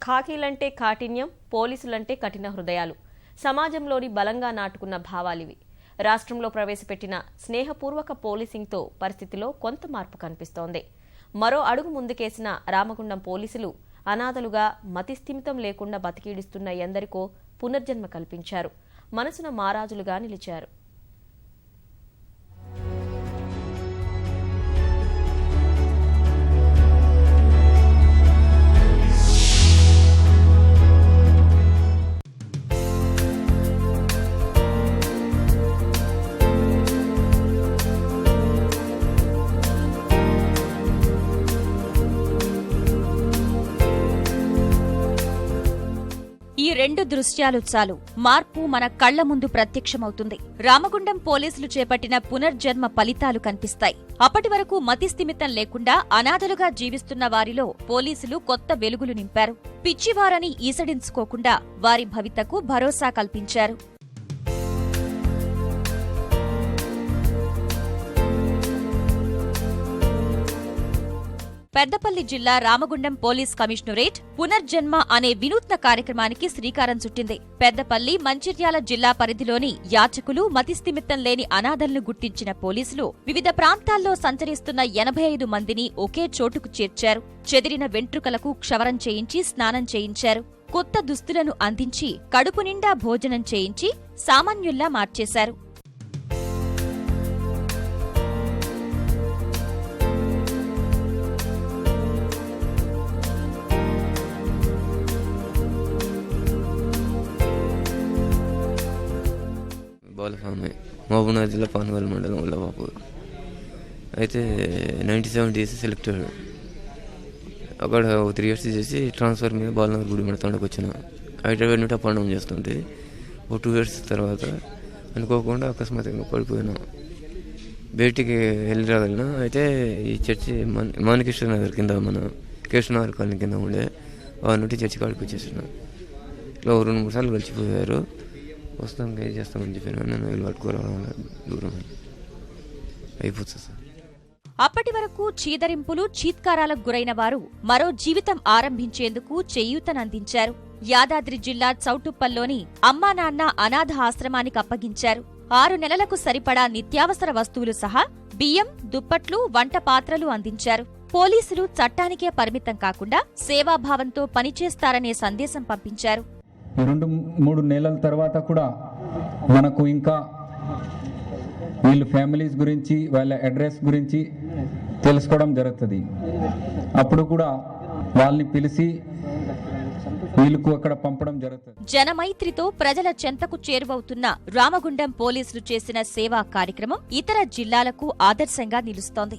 ఖాకీలంటే కాఠిన్యం, పోలీసులంటే కఠిన హృదయాలు. సమాజంలోని బలంగా నాటుకున్న భావాలివి. రాష్ట్రంలో ప్రవేశపెట్టిన స్నేహపూర్వక పోలీసింగ్తో పరిస్థితిలో కొంత మార్పు కనిపిస్తోంది. మరో అడుగు ముందుకేసిన రామగుండం పోలీసులు అనాథలుగా మతిస్థిమితం లేకుండా బతికీడిస్తున్న ఎందరికో పునర్జన్మ కల్పించారు. మనసున మారాజులుగా నిలిచారు. ఈ రెండు దృశ్యాలు చాలు, మార్పు మన కళ్ల ముందు ప్రత్యక్షమవుతుంది. రామగుండం పోలీసులు చేపట్టిన పునర్జన్మ ఫలితాలు కనిపిస్తాయి. అప్పటి వరకు మతిస్థిమితం లేకుండా అనాథలుగా జీవిస్తున్న వారిలో పోలీసులు కొత్త వెలుగులు నింపారు. పిచ్చివారని ఈసడించుకోకుండా వారి భవితకు భరోసా కల్పించారు. పెద్దపల్లి జిల్లా రామగుండం పోలీస్ కమిషనరేట్ పునర్జన్మ అనే వినూత్న కార్యక్రమానికి శ్రీకారం చుట్టింది. పెద్దపల్లి, మంచిర్యాల జిల్లా పరిధిలోని యాచకులు, మతిస్థిమితం లేని అనాథలను గుర్తించిన పోలీసులు వివిధ ప్రాంతాల్లో సంచరిస్తున్న 85 మందిని ఒకే చోటుకు చేర్చారు. చెదిరిన వెంట్రుకలకు క్షవరం చేయించి స్నానం చేయించారు. కొత్త దుస్తులను అందించి కడుపు నిండా భోజనం చేయించి సామాన్యుల్లా మార్చేశారు. బాలస్వామి, మహబూబ్నగర్ జిల్లా పానగల్ మండలం ఉల్లబాపూర్. అయితే 97 డేస్ సెలెక్ట్ అయ్యాడు. అక్కడ 3 years చేసి ట్రాన్స్ఫర్ మీద బాలనగర్ గుడి మడతాండకు వచ్చిన. హైదరాబాద్ నుండి అప్ అండ్ డౌన్ చేస్తుంటే 2 years తర్వాత అనుకోకుండా అకస్మాత్తుగా పడిపోయినా. బయటికి వెళ్ళి రాగలిగిన. అయితే ఈ చర్చి మాణికేశ్వర నగర్ కింద, మన కృష్ణనగర్ కాలనీ కింద ఉండే వాళ్ళ నుండి చర్చి కాడికి వచ్చేసిన. ఇట్లా 2-3 సార్లు కలిసిపోయారు. వస్తాం, ఏం చేస్తామని చెప్పాను. నన్ను వెళ్ళి పట్టుకోరావాలి, దూరం అయిపోతుంది సార్. అప్పటి వరకు చీదరింపులు, చీత్కారాలకు గురైన వారు మరో జీవితం ఆరంభించేందుకు చేయూతనందించారు. యాదాద్రి జిల్లా చౌటుప్పల్లోని అమ్మా నాన్న అనాథ ఆశ్రమానికి అప్పగించారు. 6 నెలలకు సరిపడా నిత్యావసర వస్తువులు సహా బియ్యం, దుప్పట్లు, వంట పాత్రలు అందించారు. పోలీసులు చట్టానికే పరిమితం కాకుండా సేవాభావంతో పనిచేస్తారనే సందేశం పంపించారు. 2-3 నెలల తర్వాత కూడా మనకు ఇంకా వీళ్ళ ఫ్యామిలీస్ గురించి, వాళ్ళ అడ్రస్ గురించి తెలుసుకోవడం జరుగుతుంది. అప్పుడు కూడా వాళ్ళని పిలిచి వీళ్ళకు అక్కడ పంపడం జరుగుతుంది. జనమైత్రితో ప్రజల చెంతకు చేరువవుతున్న రామగుండం పోలీసులు చేసిన సేవా కార్యక్రమం ఇతర జిల్లాలకు ఆదర్శంగా నిలుస్తోంది.